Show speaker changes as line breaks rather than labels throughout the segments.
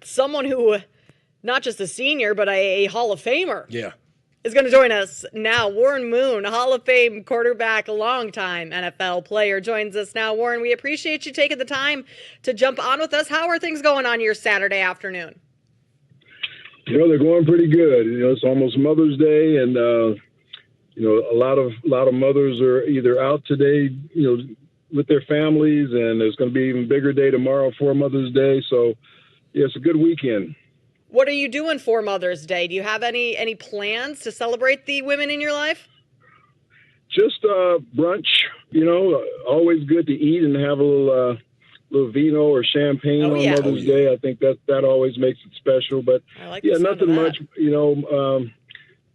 someone who, not just a senior, but a Hall of Famer.
Yeah.
Is going to join us now. Warren Moon, Hall of Fame quarterback, longtime NFL player, joins us now. Warren, we appreciate you taking the time to jump on with us. How are things going on your Saturday afternoon?
They're going pretty good. It's almost Mother's Day, and a lot of mothers are either out today, with their families, and there's going to be an even bigger day tomorrow for Mother's Day. So, yeah, it's a good weekend.
What are you doing for Mother's Day? Do you have any plans to celebrate the women in your life?
Just brunch, always good to eat and have a little vino or champagne on Mother's Day. I think that always makes it special. But
I like
nothing much.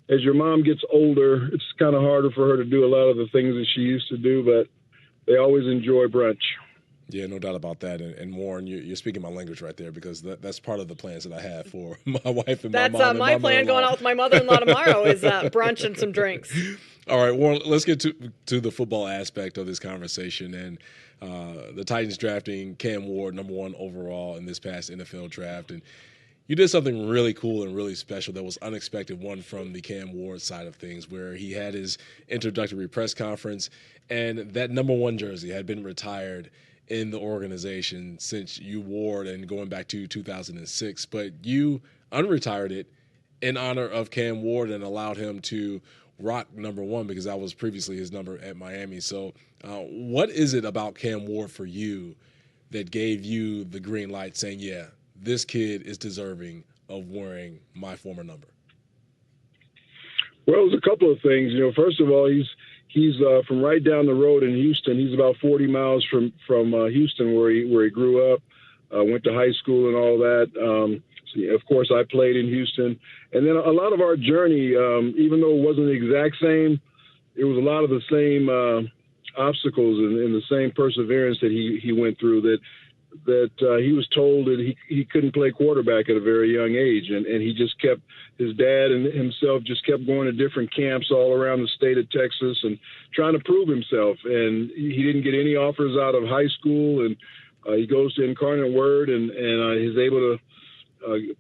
As your mom gets older, it's kind of harder for her to do a lot of the things that she used to do, but they always enjoy brunch.
Yeah, no doubt about that. And Warren, you're speaking my language right there, because that's part of the plans that I have for my wife and my mom.
That's my plan going out with my mother-in-law tomorrow is brunch and some drinks.
All right, Warren, let's get to the football aspect of this conversation. And the Titans drafting Cam Ward, #1 overall in this past NFL draft. And you did something really cool and really special that was unexpected, one from the Cam Ward side of things, where he had his introductory press conference, and that #1 jersey had been retired in the organization since you wore it and going back to 2006. But you unretired it in honor of Cam Ward and allowed him to rock #1, because that was previously his number at Miami. So what is it about Cam Ward for you that gave you the green light saying, yeah, this kid is deserving of wearing my former number?
Well, there's a couple of things. First of all, he's from right down the road in Houston. He's about 40 miles from Houston, where he grew up, went to high school and all that. So, of course, I played in Houston. And then a lot of our journey, even though it wasn't the exact same, it was a lot of the same obstacles and the same perseverance that he went through, that he was told that he couldn't play quarterback at a very young age. And he just kept, his dad and himself just kept going to different camps all around the state of Texas and trying to prove himself. And he didn't get any offers out of high school. And he goes to Incarnate Word and he's able to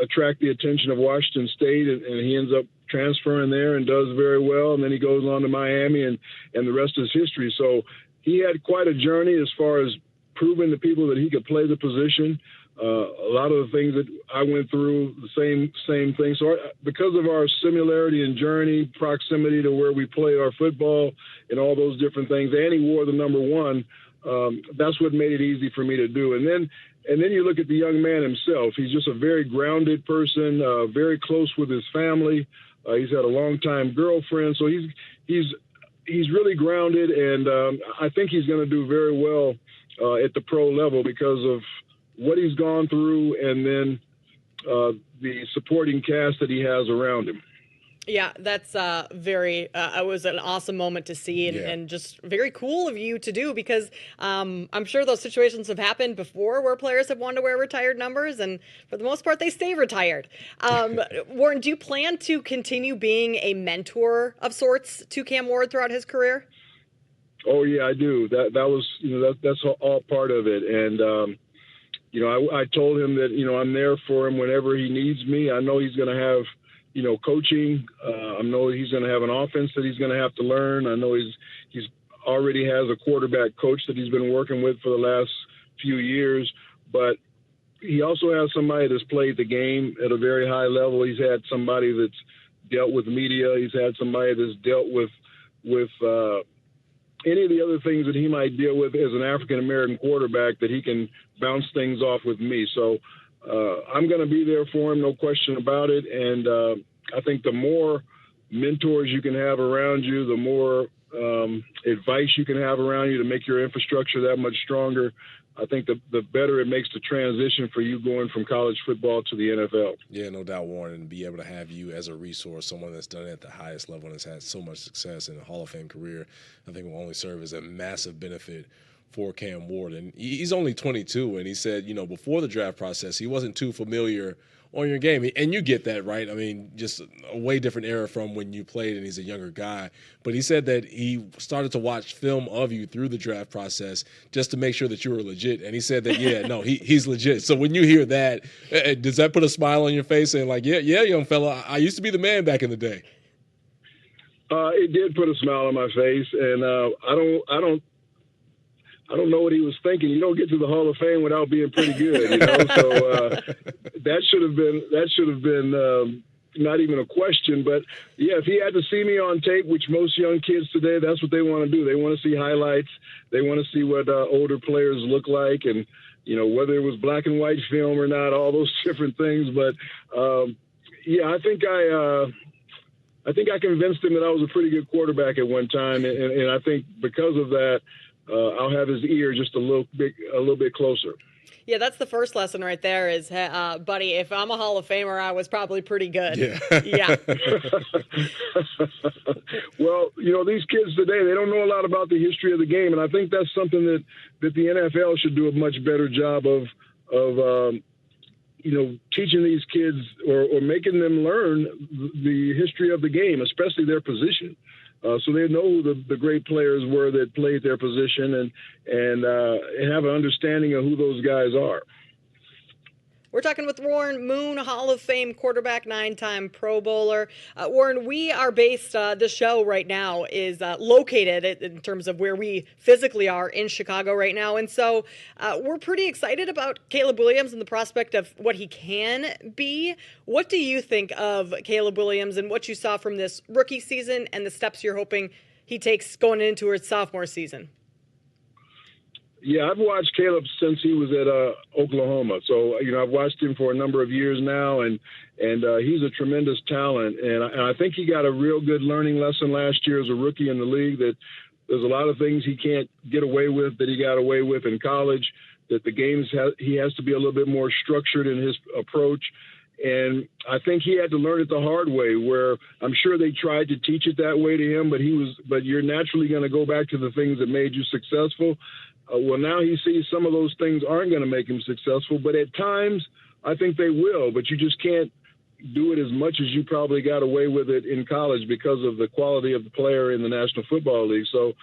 attract the attention of Washington State. And he ends up transferring there and does very well. And then he goes on to Miami, and the rest is history. So he had quite a journey as far as proving to people that he could play the position. A lot of the things that I went through, the same thing. So because of our similarity in journey, proximity to where we played our football and all those different things, and he wore the #1, that's what made it easy for me to do. And then you look at the young man himself. He's just a very grounded person, very close with his family. He's had a long-time girlfriend. So he's really grounded, and I think he's going to do very well at the pro level because of what he's gone through, and then the supporting cast that he has around him.
Yeah, that's it was an awesome moment to see, and just very cool of you to do, because I'm sure those situations have happened before where players have wanted to wear retired numbers, and for the most part, they stay retired. Warren, do you plan to continue being a mentor of sorts to Cam Ward throughout his career?
Oh yeah, I do. That was, that's all part of it. And, I told him that, I'm there for him whenever he needs me. I know he's going to have, coaching. I know he's going to have an offense that he's going to have to learn. I know he's already has a quarterback coach that he's been working with for the last few years, but he also has somebody that's played the game at a very high level. He's had somebody that's dealt with media. He's had somebody that's dealt with any of the other things that he might deal with as an African-American quarterback, that he can bounce things off with me. So I'm going to be there for him, no question about it. And I think the more mentors you can have around you, the more advice you can have around you to make your infrastructure that much stronger, I think the better it makes the transition for you going from college football to the NFL.
Yeah, no doubt, Warren, and be able to have you as a resource, someone that's done it at the highest level and has had so much success in a Hall of Fame career, I think will only serve as a massive benefit for Cam Ward. And he's only 22, and he said, before the draft process, he wasn't too familiar on your game. And you get that, right? I mean, just a way different era from when you played, and he's a younger guy. But he said that he started to watch film of you through the draft process just to make sure that you were legit. And he said that, he's legit. So when you hear that, does that put a smile on your face saying like, yeah, young fella, I used to be the man back in the day?
It did put a smile on my face, and I don't know what he was thinking. You don't get to the Hall of Fame without being pretty good, So that should have been not even a question. But yeah, if he had to see me on tape, which most young kids today, that's what they want to do. They want to see highlights. They want to see what older players look like, and whether it was black and white film or not, all those different things. But I think I convinced him that I was a pretty good quarterback at one time, and I think because of that, I'll have his ear just a little bit closer.
Yeah, that's the first lesson right there is, buddy, if I'm a Hall of Famer, I was probably pretty good.
Yeah.
Well, these kids today, they don't know a lot about the history of the game, and I think that's something that the NFL should do a much better job of teaching these kids or making them learn the history of the game, especially their position. So they know who the great players were that played their position and have an understanding of who those guys are.
We're talking with Warren Moon, Hall of Fame quarterback, 9-time Pro Bowler. Warren, we are based, this show right now is located in terms of where we physically are in Chicago right now. And so we're pretty excited about Caleb Williams and the prospect of what he can be. What do you think of Caleb Williams and what you saw from this rookie season and the steps you're hoping he takes going into his sophomore season?
Yeah, I've watched Caleb since he was at Oklahoma. So, I've watched him for a number of years now, and he's a tremendous talent. And I think he got a real good learning lesson last year as a rookie in the league, that there's a lot of things he can't get away with that he got away with in college, that the games he has to be a little bit more structured in his approach. And I think he had to learn it the hard way, where I'm sure they tried to teach it that way to him, but you're naturally going to go back to the things that made you successful. Well, now he sees some of those things aren't going to make him successful, but at times I think they will. But you just can't do it as much as you probably got away with it in college because of the quality of the player in the National Football League. So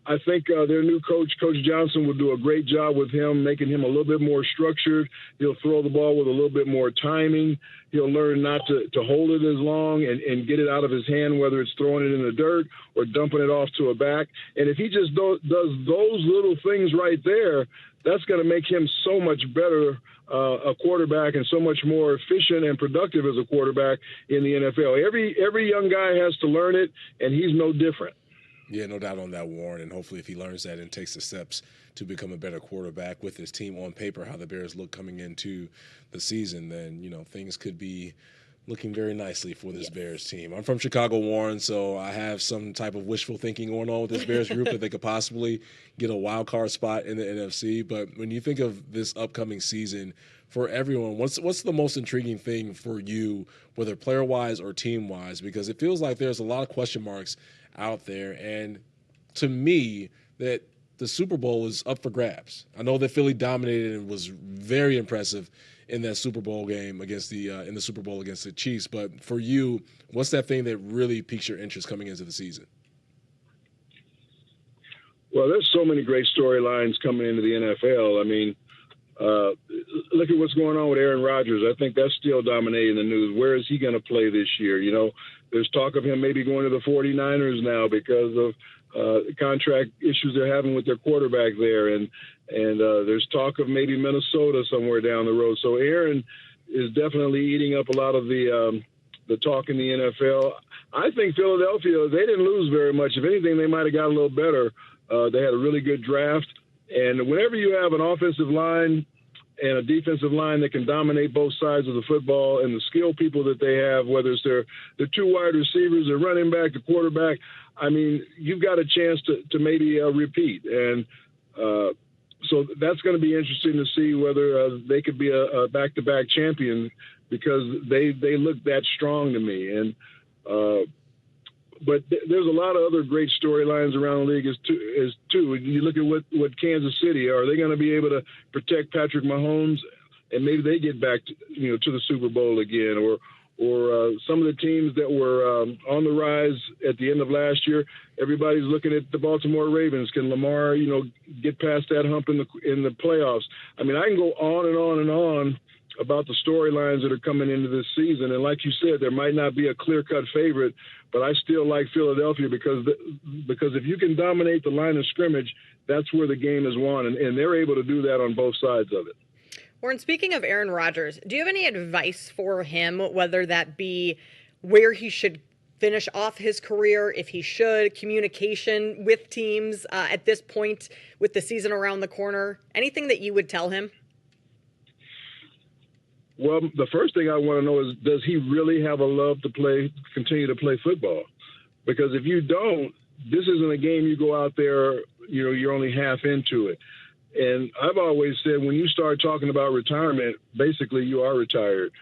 I think their new coach, Coach Johnson, will do a great job with him, making him a little bit more structured. He'll throw the ball with a little bit more timing. He'll learn not to hold it as long and get it out of his hand, whether it's throwing it in the dirt or dumping it off to a back. And if he just does those little things right there, that's going to make him so much better a quarterback and so much more efficient and productive as a quarterback in the NFL. Every young guy has to learn it, and he's no different.
Yeah, no doubt on that, Warren. And hopefully if he learns that and takes the steps to become a better quarterback with his team on paper, how the Bears look coming into the season, then, things could be looking very nicely for this Bears team. I'm from Chicago, Warren, so I have some type of wishful thinking going on with this Bears group that they could possibly get a wild card spot in the NFC. But when you think of this upcoming season for everyone, what's the most intriguing thing for you, whether player-wise or team-wise? Because it feels like there's a lot of question marks out there, and to me, that the Super Bowl is up for grabs. I know that Philly dominated and was very impressive in that Super Bowl game against in the Super Bowl against the Chiefs. But for you, what's that thing that really piques your interest coming into the season?
Well, there's so many great storylines coming into the NFL. I mean, look at what's going on with Aaron Rodgers. I think that's still dominating the news. Where is he going to play this year? There's talk of him maybe going to the 49ers now because of contract issues they're having with their quarterback there. And there's talk of maybe Minnesota somewhere down the road. So Aaron is definitely eating up a lot of the talk in the NFL. I think Philadelphia, they didn't lose very much. If anything, they might have got a little better. They had a really good draft. And whenever you have an offensive line and a defensive line that can dominate both sides of the football, and the skilled people that they have, whether it's their two wide receivers, their running back, the quarterback, I mean, you've got a chance to maybe repeat. And so that's going to be interesting to see whether they could be a back-to-back champion, because they look that strong to me. And there's a lot of other great storylines around the league as too. You look at what Kansas City are they going to be able to protect Patrick Mahomes, and maybe they get back to the Super Bowl again, or some of the teams that were on the rise at the end of last year. Everybody's looking at the Baltimore Ravens. Can Lamar, get past that hump in the playoffs? I mean, I can go on and on and on about the storylines that are coming into this season. And like you said, there might not be a clear-cut favorite, but I still like Philadelphia because if you can dominate the line of scrimmage, that's where the game is won, and they're able to do that on both sides of it.
Warren, speaking of Aaron Rodgers, do you have any advice for him, whether that be where he should finish off his career, if he should, communication with teams at this point with the season around the corner, anything that you would tell him?
Well, the first thing I want to know is, does he really have a love to continue to play football? Because if you don't, this isn't a game you go out there, you're only half into it. And I've always said, when you start talking about retirement, basically you are retired.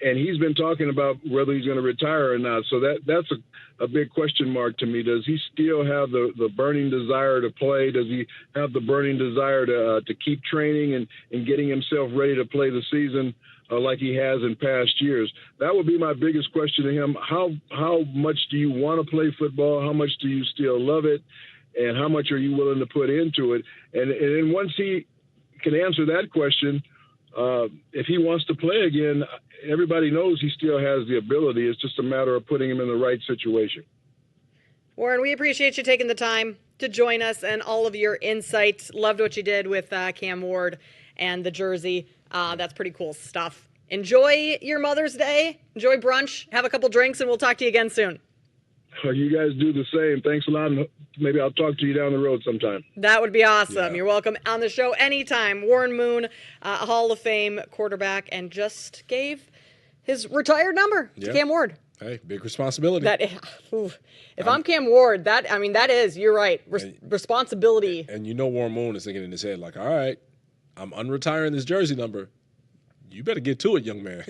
And he's been talking about whether he's going to retire or not. So that's a big question mark to me. Does he still have the burning desire to play? Does he have the burning desire to keep training and getting himself ready to play the season like he has in past years? That would be my biggest question to him. How much do you want to play football? How much do you still love it? And how much are you willing to put into it? And then once he can answer that question, if he wants to play again, everybody knows he still has the ability. It's just a matter of putting him in the right situation.
Warren, we appreciate you taking the time to join us and all of your insights. Loved what you did with Cam Ward and the jersey. That's pretty cool stuff. Enjoy your Mother's Day. Enjoy brunch. Have a couple drinks, and we'll talk to you again soon.
You guys do the same. Thanks a lot. Maybe I'll talk to you down the road sometime.
That would be awesome.
Yeah.
You're welcome on the show anytime. Warren Moon, a Hall of Fame quarterback, and just gave his retired number to Cam Ward.
Hey, big responsibility.
If I'm Cam Ward, that is, you're right, responsibility.
And Warren Moon is thinking in his head, like, all right, I'm unretiring this jersey number. You better get to it, young man.